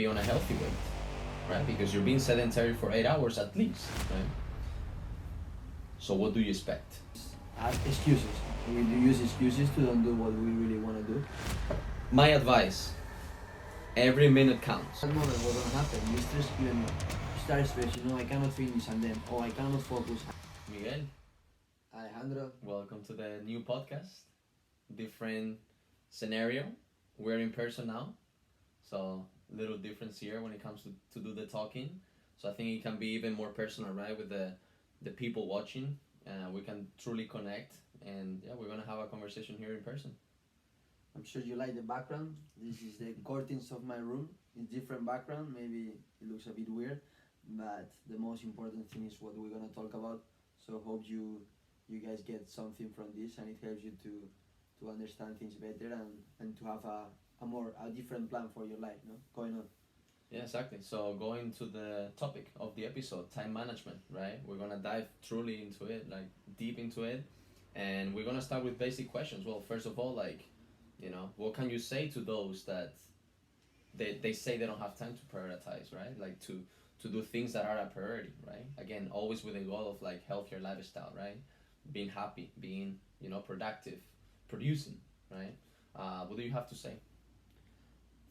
be on a healthy weight, right? Because you're being sedentary for 8 hours at least, right? So what do you expect? Excuses. We do use excuses to don't do what we really want to do. My advice: every minute counts. At that moment, what's gonna happen? You stress even more. You start stress. I cannot finish, and then I cannot focus. Miguel, Alejandro. welcome to the new podcast. Different scenario. We're in person now, so little difference here when it comes to do the talking. So I think it can be even more personal, right, with the people watching. We can truly connect, and yeah, we're gonna have a conversation here in person. I'm sure you like the background. This is the curtains of my room. It's different background. Maybe it looks a bit weird, but the most important thing is what we're gonna talk about. So hope you guys get something from this, and it helps you to understand things better and to have a different plan for your life, going on. Yeah, exactly. So going to the topic of the episode, time management, right? We're gonna dive truly into it, like deep into it, and we're gonna start with basic questions. Well, first of all, like, what can you say to those that they say they don't have time to prioritize, right? Like to do things that are a priority, right? Again, always with the goal of like healthier lifestyle, right? Being happy, being productive, producing, right? What do you have to say?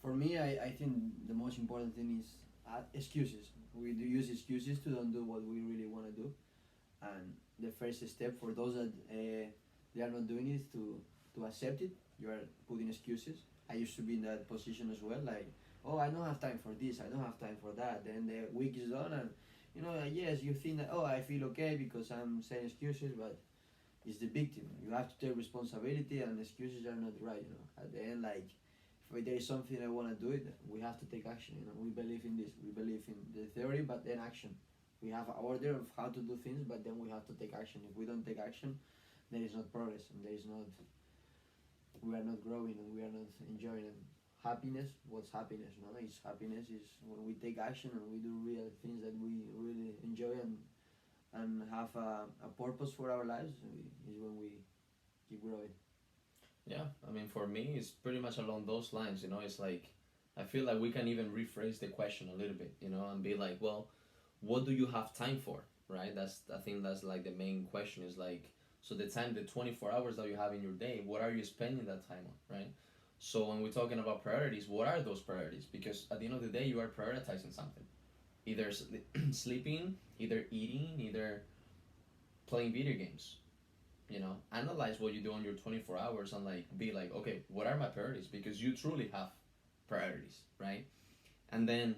For me, I think the most important thing is excuses. We do use excuses to don't do what we really want to do. And the first step for those that they are not doing it is to accept it. You are putting excuses. I used to be in that position as well. Like, oh, I don't have time for this. I don't have time for that. Then the week is done, and yes, you think that, oh, I feel okay because I'm saying excuses, but it's the victim. You have to take responsibility, and excuses are not right. At the end, like, if there is something I want to do it, we have to take action. We believe in this. We believe in the theory, but then action. We have an order of how to do things, but then we have to take action. If we don't take action, there is not progress, and there is not. We are not growing, and we are not enjoying it. Happiness. What's happiness? No, it's happiness is when we take action and we do real things that we really enjoy and have a purpose for our lives. Is when we keep growing. Yeah, I mean, for me, it's pretty much along those lines. It's like I feel like we can even rephrase the question a little bit, and be like, well, what do you have time for, right? I think that's like the main question is like, so the 24 hours that you have in your day, what are you spending that time on, right? So when we're talking about priorities, what are those priorities? Because at the end of the day, you are prioritizing something, either sleeping, either eating, either playing video games. Analyze what you do on your 24 hours and like be like, okay, what are my priorities? Because you truly have priorities, right? And then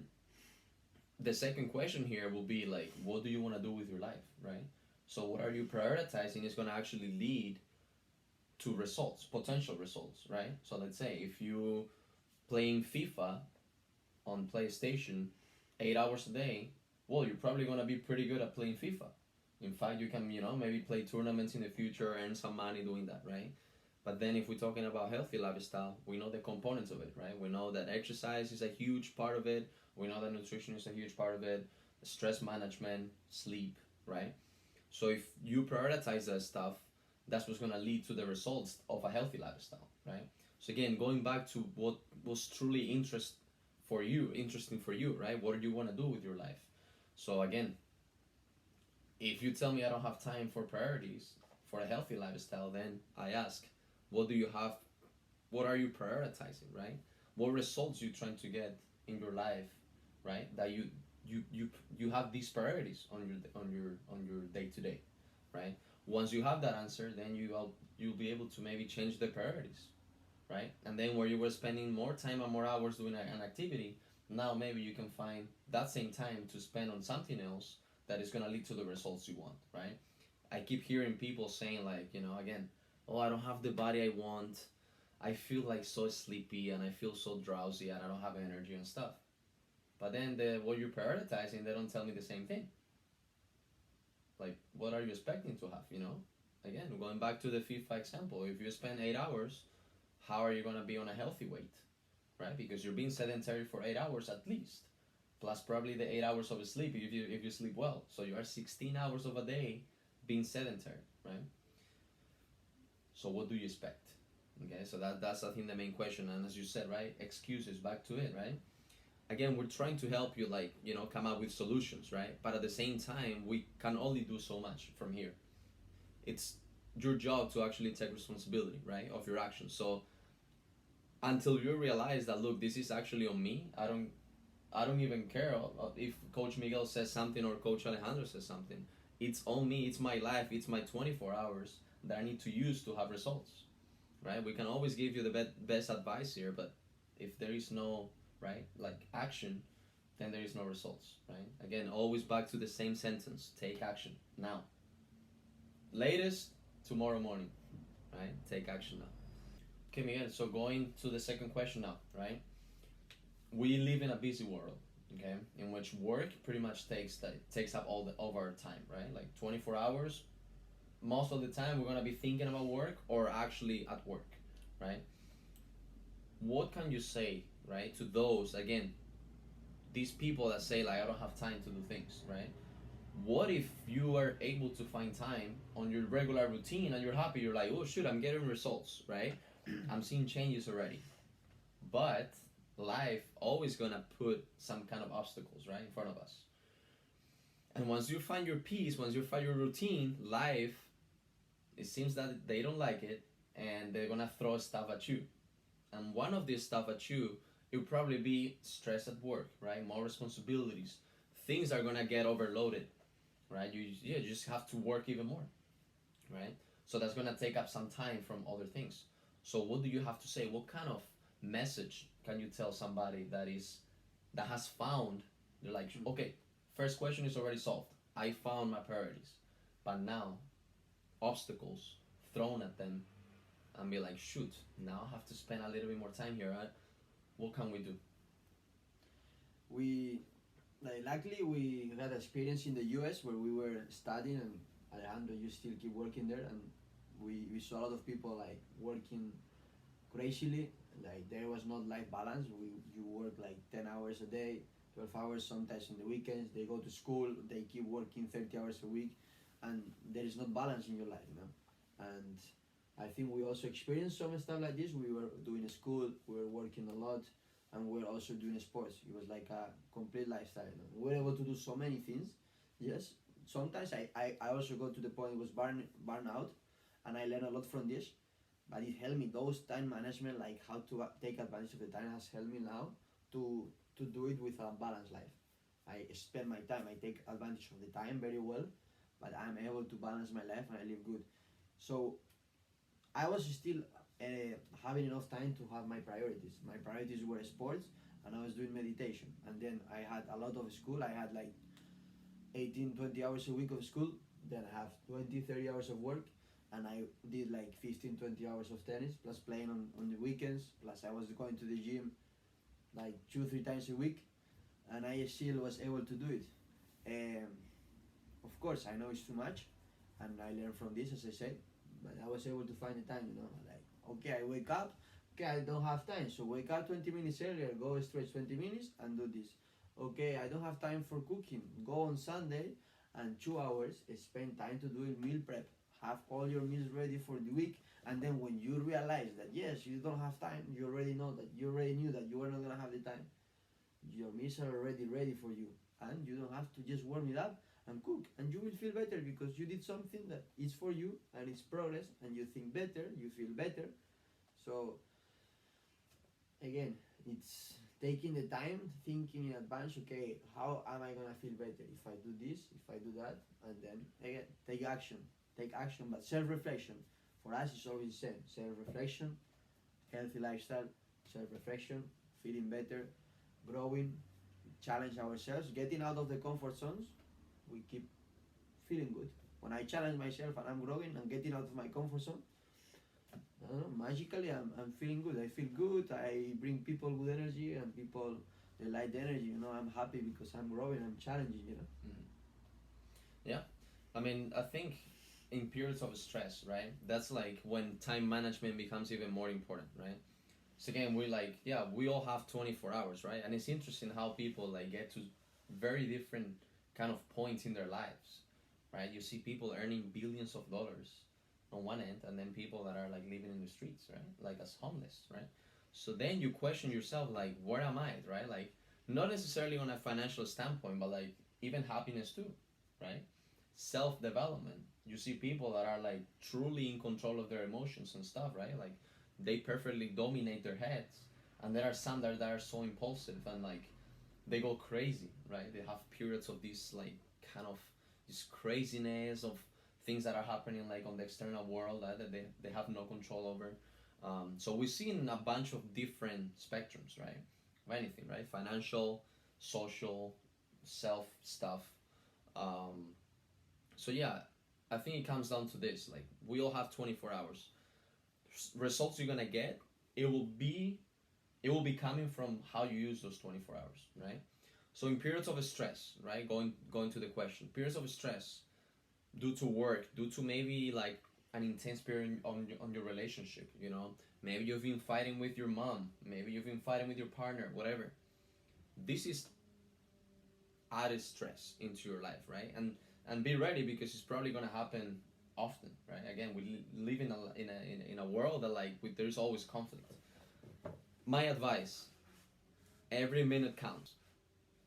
the second question here will be like, what do you want to do with your life, right? So what are you prioritizing is going to actually lead to results, potential results, right? So let's say if you playing FIFA on PlayStation 8 hours a day, well, you're probably going to be pretty good at playing FIFA. In fact, you can, maybe play tournaments in the future, earn some money doing that, right? But then if we're talking about healthy lifestyle, we know the components of it, right? We know that exercise is a huge part of it. We know that nutrition is a huge part of it. Stress management, sleep, right? So if you prioritize that stuff, that's what's going to lead to the results of a healthy lifestyle, right? So again, going back to what was truly interesting for you, right? What do you want to do with your life? So again, if you tell me I don't have time for priorities for a healthy lifestyle, then I ask, what do you have? What are you prioritizing, right? What results you trying to get in your life, right? That you have these priorities on your day to day, right? Once you have that answer, then you'll be able to maybe change the priorities, right? And then where you were spending more time and more hours doing an activity, now maybe you can find that same time to spend on something else that is going to lead to the results you want, right? I keep hearing people saying like, again, oh, I don't have the body I want. I feel like so sleepy and I feel so drowsy and I don't have energy and stuff. But then what you're prioritizing, they don't tell me the same thing. Like, what are you expecting to have? Again, going back to the FIFA example, if you spend 8 hours, how are you going to be on a healthy weight, right? Because you're being sedentary for 8 hours at least, plus probably the 8 hours of sleep if you sleep well. So you are 16 hours of a day being sedentary, right? So what do you expect? Okay, so that's I think the main question. And as you said, right, excuses, back to it, right? again, we're trying to help you, like, come up with solutions, right? But at the same time, we can only do so much from here. It's your job to actually take responsibility, right, of your actions. So until you realize that, look, this is actually on me, I don't even care if Coach Miguel says something or Coach Alejandro says something. It's on me. It's my life. It's my 24 hours that I need to use to have results, right? We can always give you the best advice here, but if there is no, right, like, action, then there is no results, right? Again, always back to the same sentence: take action now. Latest tomorrow morning, right? Take action now. Okay, Miguel. So going to the second question now, right? We live in a busy world, okay, in which work pretty much takes up all of our time, right? Like 24 hours. Most of the time, we're gonna be thinking about work or actually at work, right? What can you say, right, to those, again, these people that say, like, I don't have time to do things, right? What if you are able to find time on your regular routine and you're happy? You're like, oh shoot, I'm getting results, right? I'm seeing changes already. But life always gonna put some kind of obstacles, right, in front of us. And once you find your peace, once you find your routine, life, it seems that they don't like it, and they're gonna throw stuff at you. And one of these stuff at you, it will probably be stress at work, right? More responsibilities. Things are gonna get overloaded, right? You just have to work even more, right? So that's gonna take up some time from other things. So what do you have to say? What kind of message can you tell somebody that has found? They're like, okay, first question is already solved. I found my priorities, but now obstacles thrown at them, and be like, shoot, now I have to spend a little bit more time here. Right? What can we do? We, like, luckily we had experience in the US where we were studying, and Alejandro, you still keep working there, and we saw a lot of people like working crazily. Like, there was not life balance. You work like 10 hours a day, 12 hours sometimes in the weekends. They go to school, they keep working 30 hours a week, and there is not balance in your life, And I think we also experienced some stuff like this. We were doing school, we were working a lot, and we were also doing sports. It was like a complete lifestyle. We were able to do so many things. Yes, sometimes I also got to the point it was burn out, and I learned a lot from this. But it helped me. Those time management, like how to take advantage of the time, has helped me now to do it with a balanced life. I spend my time. I take advantage of the time very well, but I'm able to balance my life and I live good. So I was still having enough time to have my priorities. My priorities were sports, and I was doing meditation. And then I had a lot of school. I had like 18, 20 hours a week of school. Then I have 20, 30 hours of work. And I did like 15, 20 hours of tennis, plus playing on the weekends. Plus I was going to the gym like 2, 3 times a week. And I still was able to do it. Of course, I know it's too much. And I learned from this, as I said. But I was able to find the time, like, okay, I wake up, okay, I don't have time, so wake up 20 minutes earlier, go stretch 20 minutes and do this. Okay, I don't have time for cooking, go on Sunday and 2 hours, spend time to do meal prep, have all your meals ready for the week, and then when you realize that, yes, you don't have time, you already knew that you were not going to have the time, your meals are already ready for you, and you don't have to just warm it up and cook, and you will feel better because you did something that is for you and it's progress, and you think better, you feel better. So again, it's taking the time, thinking in advance, okay, how am I gonna feel better if I do this, if I do that, and then again, take action, but self-reflection for us is always the same: self-reflection, healthy lifestyle, self-reflection, feeling better, growing, challenge ourselves, getting out of the comfort zones. We keep feeling good. When I challenge myself and I'm growing and getting out of my comfort zone, I don't know, magically I'm feeling good. I feel good. I bring people with energy, and people, they like the energy. I'm happy because I'm growing. I'm challenging. Mm-hmm. Yeah, I mean, I think in periods of stress, right? That's like when time management becomes even more important, right? So again, we're like, yeah, we all have 24 hours, right? And it's interesting how people like get to very different kind of points in their lives, right? You see people earning billions of dollars on one end, and then people that are like living in the streets, right? Like as homeless, right? So then you question yourself, like, where am I, right? Like, not necessarily on a financial standpoint, but like even happiness too, right? Self development. You see people that are like truly in control of their emotions and stuff, right? Like they perfectly dominate their heads, and there are some that are so impulsive and like they go crazy, right? They have periods of this like kind of this craziness of things that are happening like on the external world that they have no control over. So we've seen a bunch of different spectrums, right? Of anything, right? Financial, social, self stuff. Um, so yeah, I think it comes down to this. Like we all have 24 hours. Results you're gonna get, it will be it will be coming from how you use those 24 hours, right? So in periods of stress, right? Going to the question, periods of stress due to work, due to maybe like an intense period on your relationship, maybe you've been fighting with your mom, maybe you've been fighting with your partner, whatever. This is added stress into your life, right? And be ready because it's probably gonna happen often, right? Again, we live in a world that like there's always conflict. My advice: every minute counts.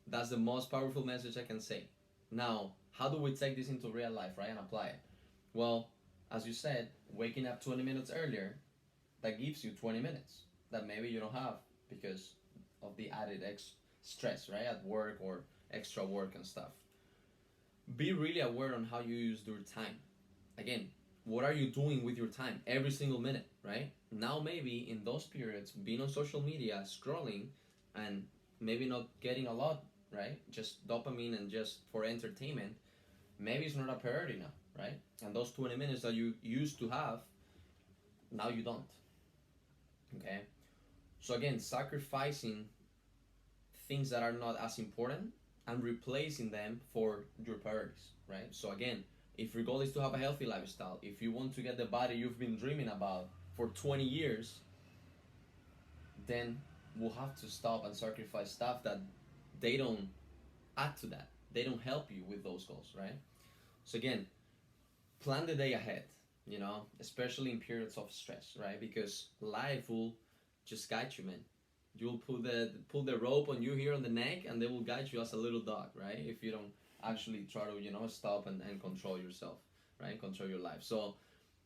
That's the most powerful message I can say. Now, how do we take this into real life, right, and apply it? Well, as you said, waking up 20 minutes earlier, that gives you 20 minutes that maybe you don't have because of the added stress, right, at work or extra work and stuff. Be really aware on how you use your time. Again, what are you doing with your time every single minute, right? Now, maybe in those periods, being on social media, scrolling, and maybe not getting a lot, right? Just dopamine and just for entertainment, maybe it's not a priority now, right? And those 20 minutes that you used to have, now you don't, okay? So, again, sacrificing things that are not as important and replacing them for your priorities, right? So, again, if your goal is to have a healthy lifestyle, if you want to get the body you've been dreaming about for 20 years, then we'll have to stop and sacrifice stuff that they don't add to that. They don't help you with those goals, right? So again, plan the day ahead, especially in periods of stress, right? Because life will just guide you, man. You'll pull the rope on you here on the neck, and they will guide you as a little dog, right? If you don't actually try to stop and control yourself, right? Control your life. So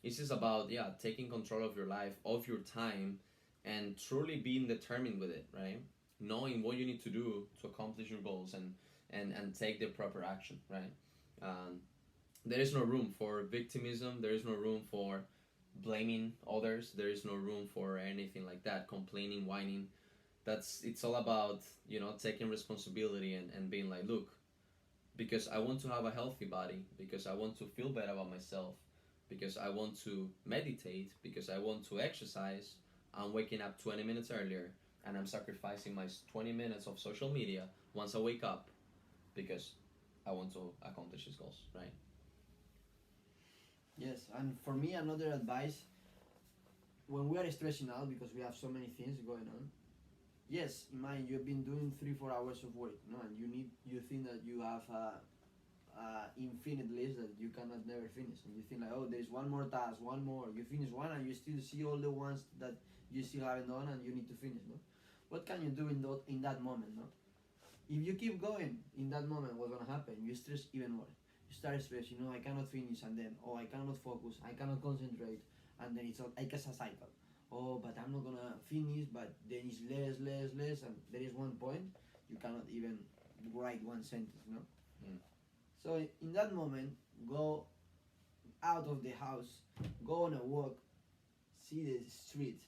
this is about taking control of your life, of your time, and truly being determined with it, right? Knowing what you need to do to accomplish your goals and take the proper action, right? Um, there is no room for victimism. There is no room for blaming others. There is no room for anything like that, complaining, whining. It's all about taking responsibility and being like, look, because I want to have a healthy body, because I want to feel better about myself, because I want to meditate, because I want to exercise, I'm waking up 20 minutes earlier and I'm sacrificing my 20 minutes of social media once I wake up because I want to accomplish these goals, right? Yes, and for me, another advice, when we are stressing out because we have so many things going on, yes, imagine you've been doing 3-4 hours of work, no, and you think that you have a infinite list that you cannot never finish, and you think like, oh, there's one more task, one more. You finish one, and you still see all the ones that you still haven't done, and you need to finish. No, what can you do in that moment? No, if you keep going in that moment, what's gonna happen? You stress even more. You start stressing. I cannot finish, and then I cannot focus, I cannot concentrate, and then it's like a cycle. Oh, but I'm not gonna finish, but then it's less, and there is one point you cannot even write one sentence. No. Mm. So in that moment, go out of the house, go on a walk, see the street,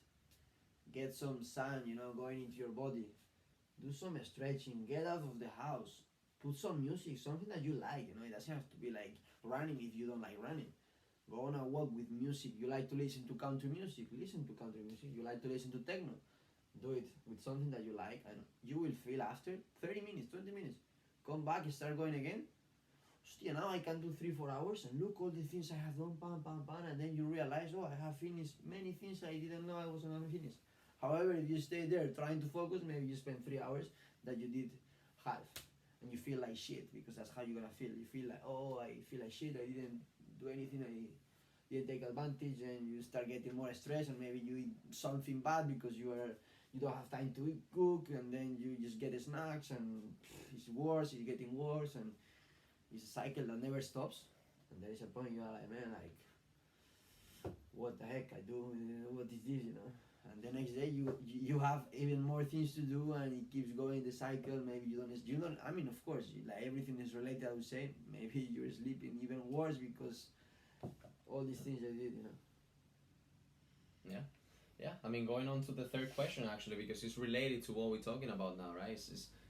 get some sun, going into your body, do some stretching, get out of the house, put some music, something that you like. It doesn't have to be like running if you don't like running. Go on a walk with music. You like to listen to country music, listen to country music. You like to listen to techno, do it with something that you like, and you will feel after 30 minutes, 20 minutes, come back and start going again. Now I can do 3-4 hours and look all the things I have done, and then you realize, oh, I have finished many things I didn't know I was gonna finish. However, if you stay there trying to focus, maybe you spend 3 hours that you did half, and you feel like shit because that's how you're gonna feel. You feel like, oh, I feel like shit. I didn't do anything. I didn't take advantage, and you start getting more stressed, and maybe you eat something bad because you are you don't have time to cook, and then you just get snacks, and it's worse, it's getting worse, and it's a cycle that never stops. And there is a point you are like, man, like, what the heck I do? What is this, you know? And the next day you have even more things to do, and it keeps going the cycle. Maybe you don't. I mean, of course, like everything is related. I would say maybe you're sleeping even worse because all these things I did, you know. Yeah, yeah. I mean, going on to the third question actually, because it's related to what we're talking about now, right?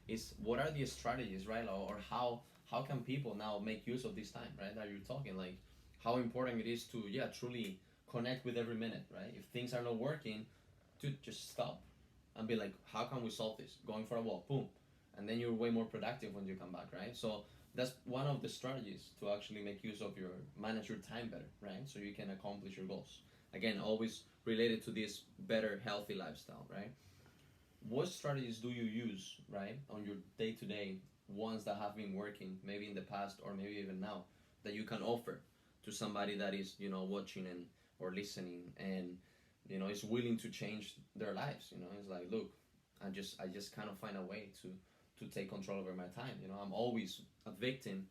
Is what are the strategies, right? Or how can people now make use of this time, right? That you're talking, like how important it is to, yeah, truly connect with every minute, right? If things are not working, to just stop and be like, how can we solve this? Going for a walk, boom, and then you're way more productive when you come back, right? So that's one of the strategies to actually make use of your manage your time better, right? So you can accomplish your goals. Again, always related to this better healthy lifestyle, right? What strategies do you use, right, on your day-to-day, ones that have been working maybe in the past or maybe even now, that you can offer to somebody that is, watching and or listening, and is willing to change their lives? It's like, look, I just kind of find a way to take control over my time. I'm always a victim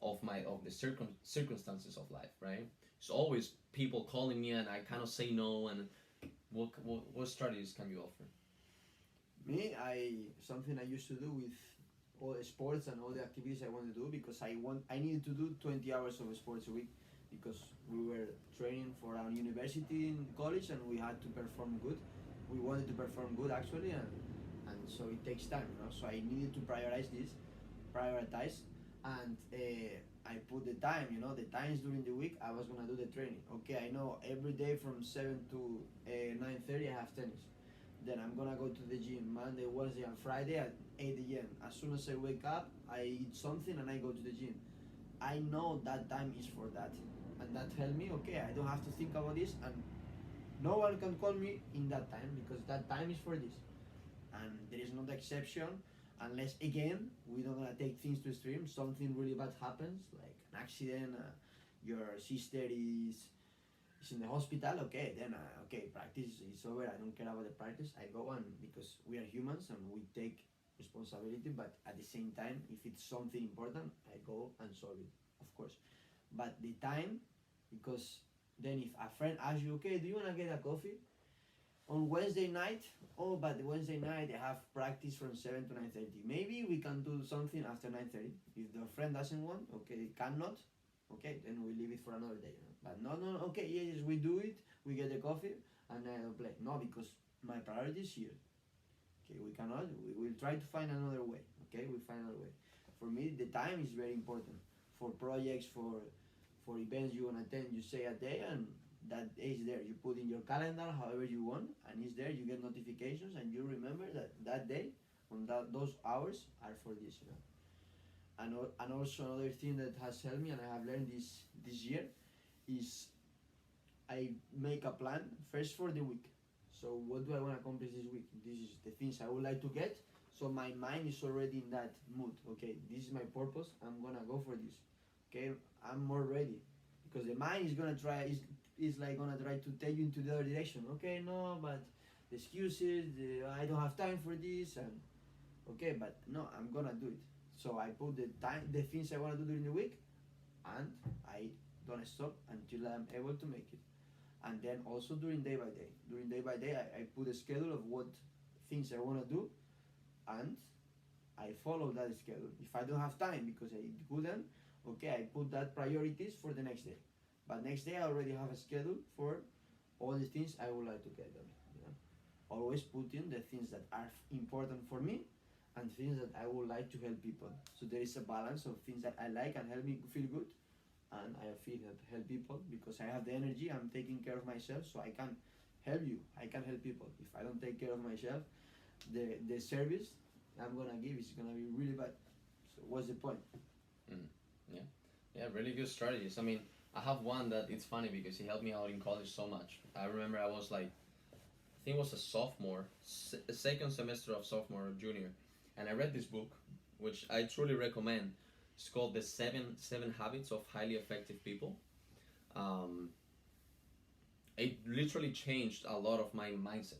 of the circumstances of life, right? It's always people calling me and I kind of say no. And what strategies can you offer? Me, I something I used to do with all the sports and all the activities I want to do, because I needed to do 20 hours of sports a week, because we were training for our university in college, and we had to perform good. We wanted to perform good actually, and so it takes time, So I needed to prioritize, and I put the time, the times during the week I was gonna do the training. Okay, I know every day from 7 to 9:30 I have tennis. Then I'm gonna go to the gym Monday, Wednesday, and Friday at 8 a.m. As soon as I wake up, I eat something and I go to the gym. I know that time is for that, and that helped me. Okay, I don't have to think about this, and no one can call me in that time, because that time is for this. And there is no exception, unless again we don't gonna take things to extreme. Something really bad happens, like an accident. Your sister is in the hospital. Okay, then okay, practice is over. I don't care about the practice. I go on, because we are humans and we take responsibility. But at the same time, if it's something important, I go and solve it, of course. But the time, because then if a friend asks you, okay, do you wanna get a coffee on Wednesday night? Oh, but the Wednesday night I have practice from 7 to 9:30. Maybe we can do something after 9:30. If the friend doesn't want, okay, cannot, okay, then we leave it for another day. But no, okay, yes, we do it. We get the coffee and I don't play. No, because my priority is here. Okay, we cannot. We will try to find another way. Okay, we find another way. For me, the time is very important for projects, for events you wanna attend. You say a day, and that day is there. You put in your calendar however you want, and it's there. You get notifications, and you remember that day, on those hours are for this. And also another thing that has helped me, and I have learned this year, is I make a plan first for the week. So what do I want to accomplish this week? This is the things I would like to get. So my mind is already in that mood. Okay, this is my purpose. I'm gonna go for this. Okay, I'm more ready, because the mind is gonna try is like gonna try to take you into the other direction. Okay, no, but the excuses, I don't have time for this, and okay, but no, I'm gonna do it. So I put the things I wanna do during the week, and I don't stop until I'm able to make it. And then also during day by day, I put a schedule of what things I want to do, and I follow that schedule. If I don't have time because I couldn't, okay, I put that priorities for the next day. But next day I already have a schedule for all the things I would like to get done. Always put in the things that are important for me, and things that I would like to help people. So there is a balance of things that I like and help me feel good, and I feel that help people, because I have the energy. I'm taking care of myself, so I can help you. I can help people. If I don't take care of myself, the service I'm gonna give is gonna be really bad. So what's the point? Mm. Yeah, yeah, really good strategies. I mean, I have one that it's funny because he helped me out in college so much. I remember I was like, I think it was a sophomore, second semester of sophomore or junior, and I read this book, which I truly recommend. It's called The Seven Habits of Highly Effective People. Um, it literally changed a lot of my mindset.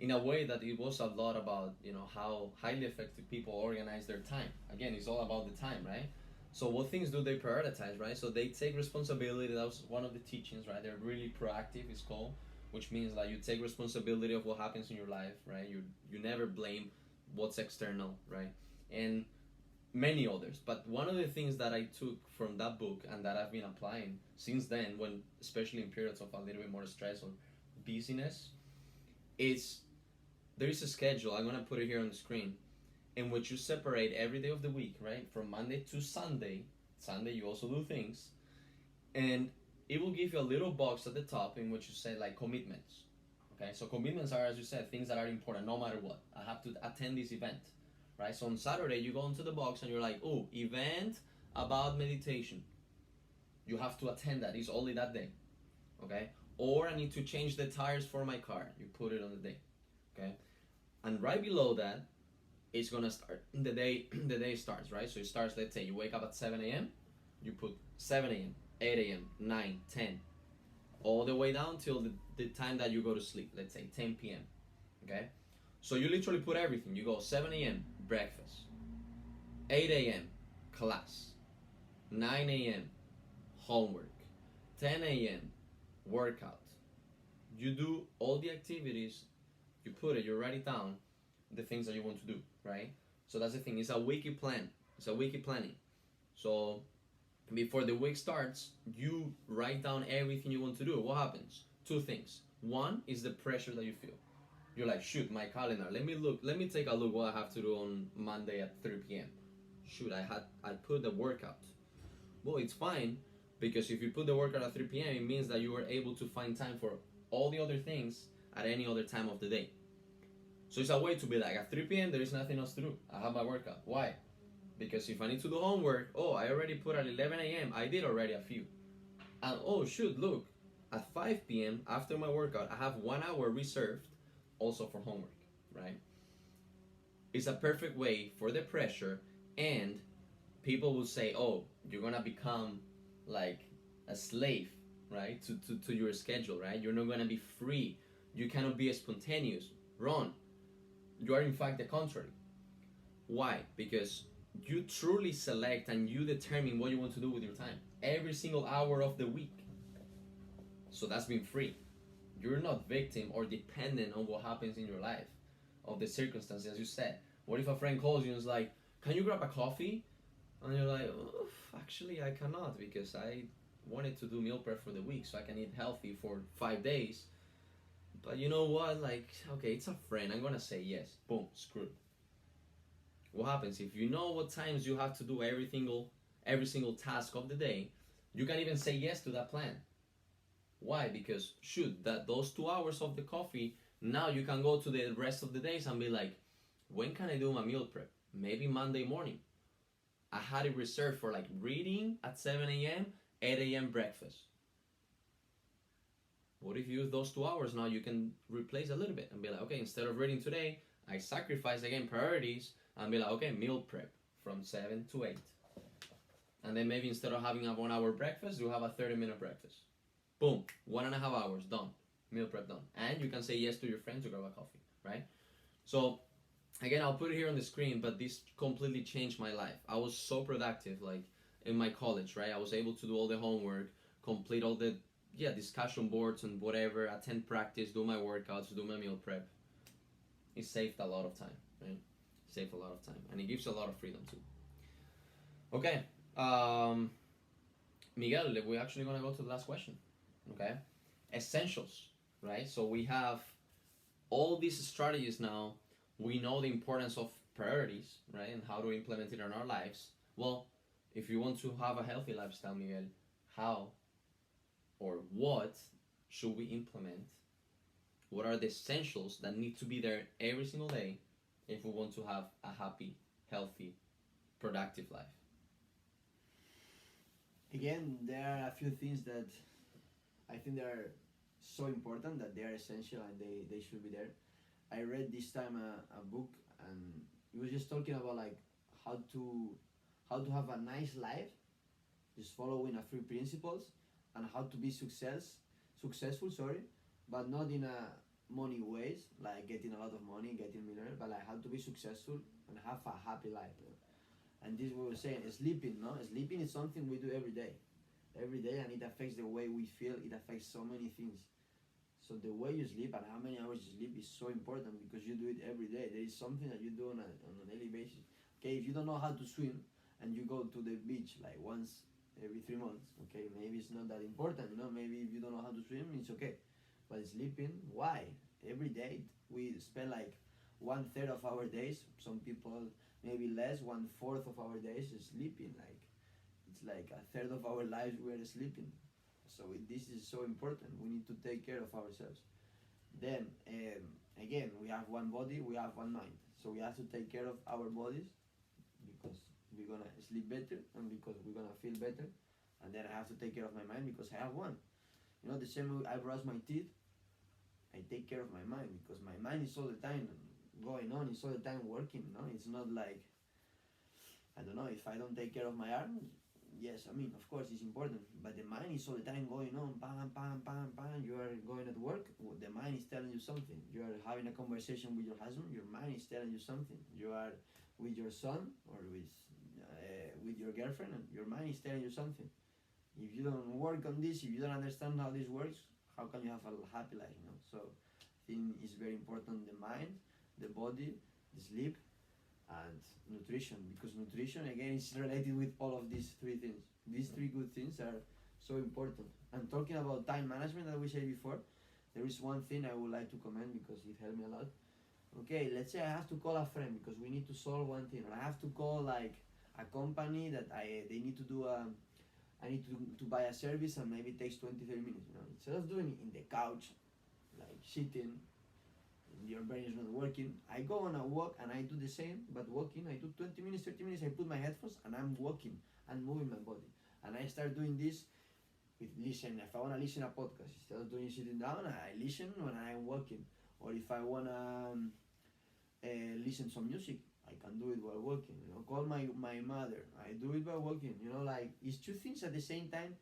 in a way that it was a lot about, you know, how highly effective people organize their time. Again, it's all about the time, right? So what things do they prioritize, right? So they take responsibility. That was one of the teachings, right? They're really proactive, it's called, which means like you take responsibility of what happens in your life, right? You never blame what's external, right? And many others. But one of the things that I took from that book and that I've been applying since then, when especially in periods of a little bit more stress or busyness, is there is a schedule. I'm gonna put it here on the screen, in which you separate every day of the week, right? From Monday to Sunday. Sunday you also do things, and it will give you a little box at the top in which you say like commitments. Okay, so commitments are, as you said, things that are important no matter what. I have to attend this event, right? So on Saturday you go into the box and you're like, oh, event about meditation. You have to attend that. It's only that day, okay? Or I need to change the tires for my car. You put it on the day, okay? And right below that, it's gonna start the day. The day starts, right? So it starts. Let's say you wake up at 7 a.m. You put 7 a.m., 8 a.m., 9, 10, all the way down till the time that you go to sleep. Let's say 10 p.m. Okay, so you literally put everything. You go 7 a.m. breakfast, 8 a.m. class, 9 a.m. homework, 10 a.m. workout. You do all the activities. You put it. You write it down. The things that you want to do, right? So that's the thing. It's a weekly plan. It's a weekly planning. So before the week starts, you write down everything you want to do. What happens? Two things. One is the pressure that you feel. You're like, shoot, my calendar. Let me look. Let me take a look what I have to do on Monday at 3 p.m. Shoot, I put the workout. Well, it's fine, because if you put the workout at 3 p.m., it means that you are able to find time for all the other things at any other time of the day. So it's a way to be like, at 3 p.m. there is nothing else to do. I have my workout. Why? Because if I need to do homework, oh, I already put at 11 a.m. I did already a few. And oh, shoot, look, at 5 p.m. after my workout, I have 1 hour reserved also for homework, right? It's a perfect way for the pressure, and people will say, oh, you're going to become like a slave, right, to your schedule, right? You're not going to be free. You cannot be spontaneous. Wrong. You are in fact the contrary. Why? Because you truly select and you determine what you want to do with your time every single hour of the week. So that's being free. You're not victim or dependent on what happens in your life, of the circumstances, as you said. What if a friend calls you and is like, can you grab a coffee? And you're like, actually I cannot, because I wanted to do meal prep for the week so I can eat healthy for 5 days. But you know what, like, okay, it's a friend, I'm gonna say yes. Boom, screwed. What happens if you know what times you have to do every single task of the day? You can even say yes to that plan. Why? Because shoot, that those 2 hours of the coffee, now you can go to the rest of the days and be like, when can I do my meal prep? Maybe Monday morning. I had it reserved for like reading at 7 a.m., 8 a.m. breakfast. What if you use those 2 hours now? You can replace a little bit and be like, okay, instead of reading today, I sacrifice again priorities and be like, okay, meal prep from 7 to 8. And then maybe instead of having a 1 hour breakfast, you have a 30-minute breakfast. Boom, 1.5 hours done, meal prep done. And you can say yes to your friend to grab a coffee, right? So again, I'll put it here on the screen, but this completely changed my life. I was so productive, like in my college, right? I was able to do all the homework, complete all the discussion boards and whatever, attend practice, do my workouts, do my meal prep. It saved a lot of time, right? Saved a lot of time, and it gives you a lot of freedom too. Okay, Miguel, we're actually gonna go to the last question. Okay, essentials, right? So we have all these strategies now. We know the importance of priorities, right, and how to implement it in our lives. Well, if you want to have a healthy lifestyle, Miguel, how or what should we implement? What are the essentials that need to be there every single day if we want to have a happy, healthy, productive life? Again, there are a few things that I think they are so important that they are essential and they should be there. I read this time a book, and it was just talking about like how to have a nice life, just following a few principles, and how to be successful, sorry, but not in a money ways, like getting a lot of money, getting millionaire, but like how to be successful and have a happy life. And this we were saying, sleeping, no? Sleeping is something we do every day, and it affects the way we feel. It affects so many things. So the way you sleep and how many hours you sleep is so important because you do it every day. There is something that you do on a daily basis. Okay, if you don't know how to swim and you go to the beach like once every 3 months, okay, maybe it's not that important, you know. Maybe if you don't know how to swim, it's okay. But sleeping, why? Every day we spend like 1/3 of our days. Some people maybe less, 1/4 of our days is sleeping. Like it's like a third of our lives we are sleeping. So this is so important. We need to take care of ourselves. Then again, we have one body, we have one mind. So we have to take care of our bodies because we're gonna sleep better and because we're gonna feel better. And then I have to take care of my mind because I have one. You know, the same way I brush my teeth, I take care of my mind because my mind is all the time going on, it's all the time working. No, it's not like, I don't know, if I don't take care of my arm, yes, I mean, of course it's important, but the mind is all the time going on, bam, bam, bam, bam. You are going at work, the mind is telling you something. You are having a conversation with your husband, your mind is telling you something. You are with your son or with your girlfriend, and your mind is telling you something. If you don't work on this, if you don't understand how this works, how can you have a happy life? You know. So, I think it's very important: the mind, the body, the sleep, and nutrition, because nutrition again is related with all of these three things. These three good things are so important. And talking about time management that we said before, there is one thing I would like to comment because it helped me a lot. Okay, let's say I have to call a friend because we need to solve one thing, or I have to call like a company that they need to do I need to buy a service and maybe it takes 20-30 minutes, you know. Instead of doing it in the couch, like sitting, your brain is not working, I go on a walk and I do the same, but walking, I do 20 minutes, 30 minutes, I put my headphones and I'm walking and moving my body. And I start doing this with listen. If I want to listen a podcast, instead of doing sitting down, I listen when I'm walking. Or if I want to listen some music, I can do it while walking. You know, call my mother, I do it while walking. You know, like it's two things at the same time,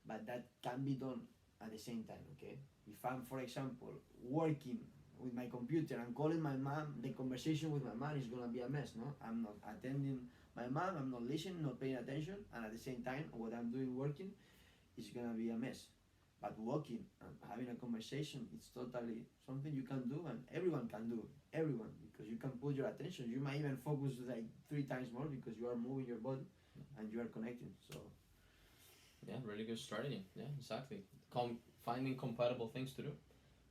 but that can be done at the same time. Okay, if I'm, for example, working with my computer and calling my mom, the conversation with my mom is gonna be a mess. No, I'm not attending my mom, I'm not listening, not paying attention, and at the same time, what I'm doing working is gonna be a mess. But walking and having a conversation, it's totally something you can do and everyone can do. Everyone, because you can put your attention. You might even focus like 3 times more because you are moving your body and you are connecting. So yeah, really good strategy. Yeah, exactly. Finding compatible things to do,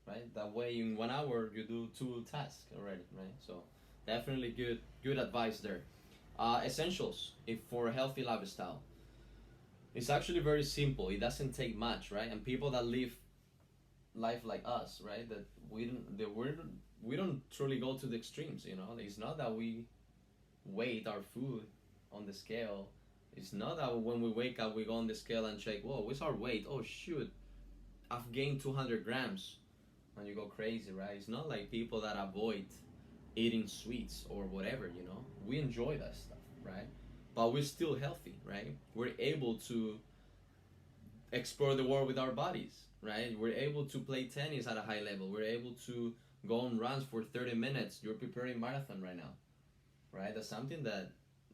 right? That way, in 1 hour, you do 2 tasks already, right? So definitely good advice there. Essentials if for a healthy lifestyle. It's actually very simple. It doesn't take much, right? And people that live life like us, right? That we don't truly go to the extremes. You know, it's not that we weight our food on the scale. It's not that when we wake up we go on the scale and check, whoa, what's our weight? Oh shoot, I've gained 200 grams, and you go crazy, right? It's not like people that avoid eating sweets or whatever. You know, we enjoy that stuff, right? But we're still healthy, right? We're able to explore the world with our bodies, right? We're able to play tennis at a high level. We're able to go on runs for 30 minutes. You're preparing marathon right now, right? That's something that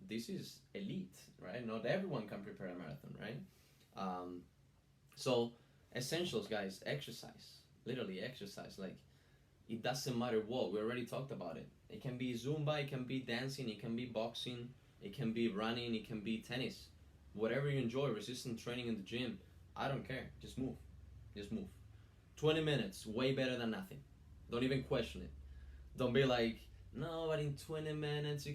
this is elite, right? Not everyone can prepare a marathon, right? So essentials, guys, exercise. Literally exercise. Like, it doesn't matter what. We already talked about it. It can be Zumba, it can be dancing, it can be boxing, it can be running, it can be tennis. Whatever you enjoy, resistance training in the gym, I don't care. Just move. Just move. 20 minutes, way better than nothing. Don't even question it. Don't be like, no, but in 20 minutes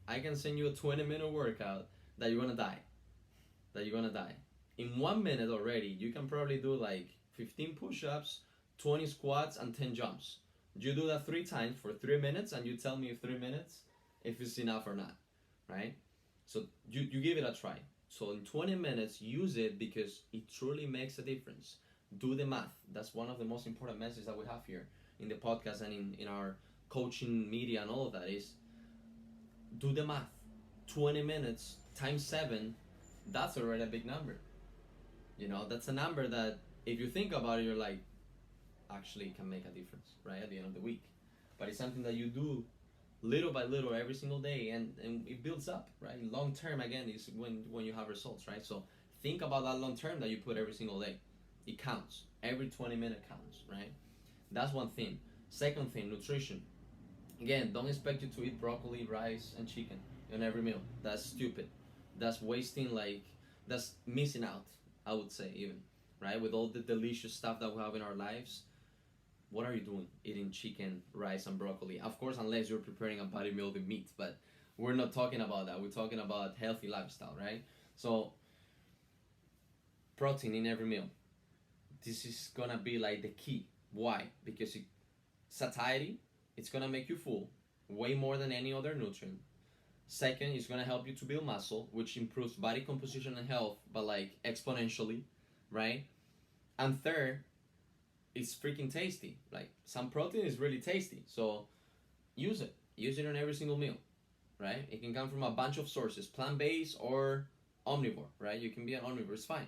I can send you a 20-minute workout that you're gonna die. That you're gonna die. In 1 minute already, you can probably do like 15 push-ups, 20 squats, and 10 jumps. You do that 3 times for 3 minutes, and you tell me if 3 minutes, if it's enough or not, right? So you give it a try. So in 20 minutes, use it because it truly makes a difference. Do the math. That's one of the most important messages that we have here in the podcast and in our coaching media and all of that is do the math. 20 minutes times 7, that's already a big number. You know, that's a number that if you think about it, you're like, actually can make a difference, right, at the end of the week. But it's something that you do little by little every single day, and it builds up, right? Long term, again, is when you have results, right? So think about that long term that you put every single day. It counts. Every 20-minute counts, right? That's one thing. Second thing, nutrition. Again, don't expect you to eat broccoli, rice, and chicken in every meal. That's stupid. That's wasting, like, that's missing out, I would say, even, right? With all the delicious stuff that we have in our lives, what are you doing eating chicken, rice, and broccoli? Of course, unless you're preparing a body meal with meat, but we're not talking about that. We're talking about healthy lifestyle, right? So, protein in every meal. This is gonna be like the key. Why? Because satiety, it's gonna make you full way more than any other nutrient. Second, it's gonna help you to build muscle, which improves body composition and health, but like exponentially, right? And third, it's freaking tasty. Like, some protein is really tasty, so use it. Use it on every single meal, right? It can come from a bunch of sources, plant-based or omnivore, right? You can be an omnivore, it's fine.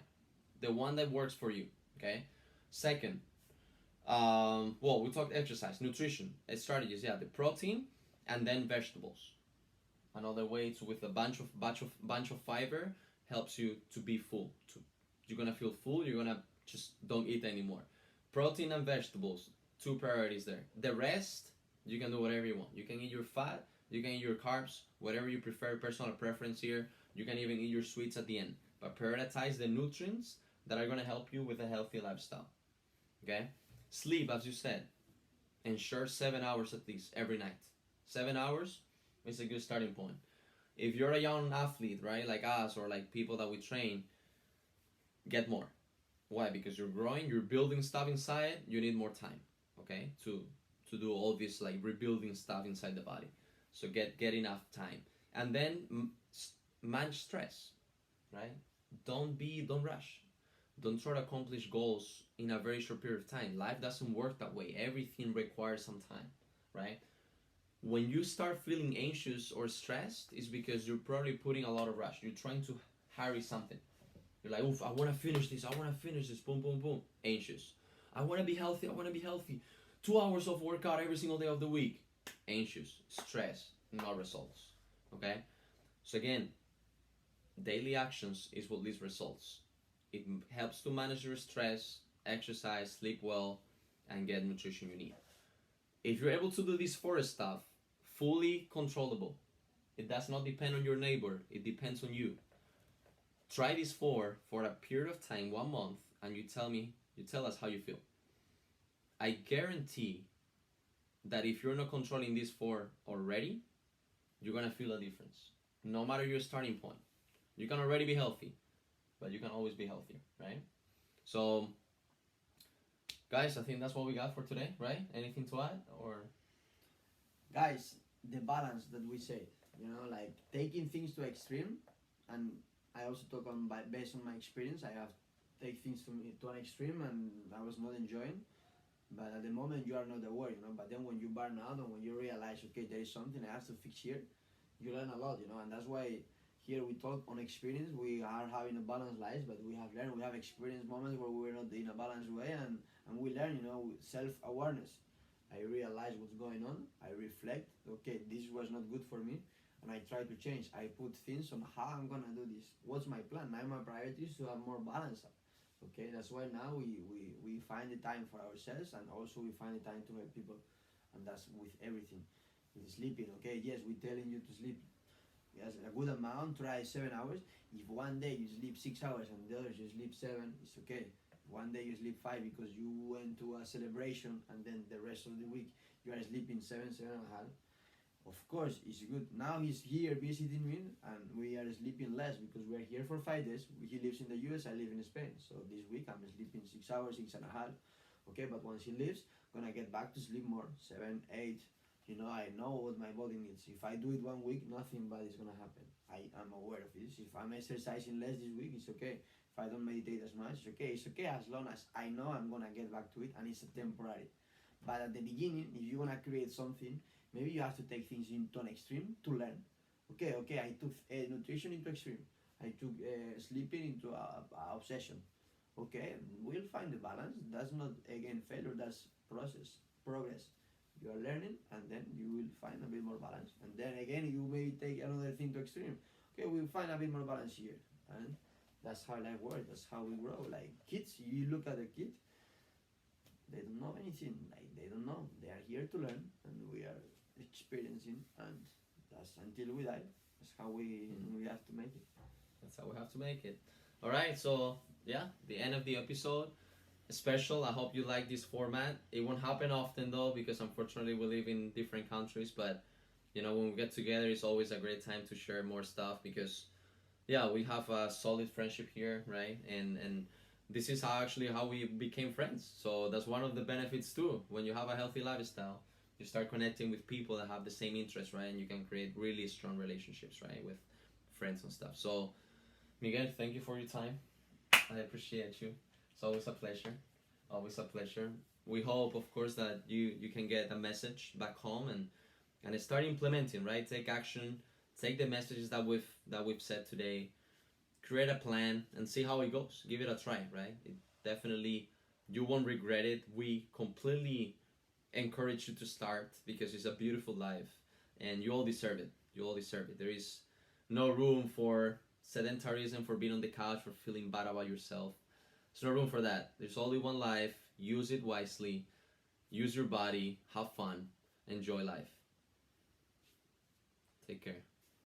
The one that works for you, okay? Second, well, we talked exercise, nutrition, strategies. Yeah, the protein, and then vegetables. Another way to, with a bunch of fiber, helps you to be full. You're gonna feel full. You're gonna just don't eat anymore. Protein and vegetables, two priorities there. The rest, you can do whatever you want. You can eat your fat. You can eat your carbs, whatever you prefer. Personal preference here. You can even eat your sweets at the end. But prioritize the nutrients that are gonna help you with a healthy lifestyle. Okay. Sleep, as you said, ensure 7 hours at least every night. 7 hours is a good starting point. If you're a young athlete, right, like us or like people that we train, get more. Why? Because you're growing, you're building stuff inside. You need more time, okay, to do all this like rebuilding stuff inside the body. So get enough time, and then manage stress, right? Don't rush. Don't try to accomplish goals in a very short period of time. Life doesn't work that way. Everything requires some time, right? When you start feeling anxious or stressed, it's because you're probably putting a lot of rush. You're trying to hurry something. You're like, oof, I want to finish this. I want to finish this. Boom, boom, boom. Anxious. I want to be healthy. I want to be healthy. 2 hours of workout every single day of the week. Anxious. Stress. No results. Okay? So again, daily actions is what leads results. It helps to manage your stress, exercise, sleep well, and get nutrition you need. If you're able to do this four stuff, fully controllable, it does not depend on your neighbor, it depends on you. Try this for a period of time, 1 month, and you tell us how you feel. I guarantee that if you're not controlling these four already, you're gonna feel a difference. No matter your starting point. You can already be healthy, but you can always be healthier, right? So, guys, I think that's what we got for today, right? Anything to add, or? Guys, the balance that we said, like taking things to extreme, and I also talk on based on my experience. I have take things to an extreme, and I was not enjoying. But at the moment, you are not aware, But then when you burn out and when you realize, okay, there is something I have to fix here, you learn a lot, And that's why here we talk on experience. We are having a balanced life, but we have learned. We have experienced moments where we were not in a balanced way, and we learn, self-awareness. I realize what's going on. I reflect. Okay, this was not good for me, and I try to change. I put things on how I'm gonna do this. What's my plan? Now my priority is to have more balance. Okay, that's why now we find the time for ourselves, and also we find the time to help people, and that's with everything. With sleeping, okay, yes, we're telling you to sleep. Yes, a good amount. Try 7 hours. If one day you sleep 6 hours and the others you sleep 7, it's okay. One day you sleep 5 because you went to a celebration, and then the rest of the week you are sleeping 7.5. Of course, it's good. Now he's here visiting me, and we are sleeping less because we are here for 5 days. He lives in the US, I live in Spain. So this week I'm sleeping 6 hours, 6.5. Okay, but once he leaves, gonna get back to sleep more, 7, 8. I know what my body needs. If I do it 1 week, nothing bad is gonna happen. I am aware of this. If I'm exercising less this week, it's okay. If I don't meditate as much, it's okay. It's okay as long as I know I'm gonna get back to it, and it's temporary. But at the beginning, if you wanna create something, maybe you have to take things into an extreme to learn. Okay, I took nutrition into extreme. I took sleeping into a obsession. okay, we'll find the balance. That's not again failure, that's progress. You are learning, and then you will find a bit more balance, and then again you may take another thing to extreme. Okay, we'll find a bit more balance here, and that's how life works. That's how we grow. Like kids, you look at a kid, they don't know anything. Like they don't know. They are here to learn, and we are experiencing, and that's until we die. That's how we have to make it. That's how we have to make it. All right, so yeah, the end of the episode. Special. I hope you like this format. It won't happen often though, because unfortunately we live in different countries. But you know, when we get together, it's always a great time to share more stuff because yeah, we have a solid friendship here, right? And this is how we became friends. So that's one of the benefits too. When you have a healthy lifestyle, you start connecting with people that have the same interests, right? And you can create really strong relationships, right, with friends and stuff. So Miguel, thank you for your time. I appreciate you. It's always a pleasure. Always a pleasure. We hope, of course, that you can get a message back home and start implementing, right? Take action. Take the messages that we've said today. Create a plan and see how it goes. Give it a try, right? It definitely, you won't regret it. We completely encourage you to start because it's a beautiful life and you all deserve it. You all deserve it. There is no room for sedentarism, for being on the couch, for feeling bad about yourself. There's no room for that. There's only one life. Use it wisely. Use your body. Have fun. Enjoy life. Take care.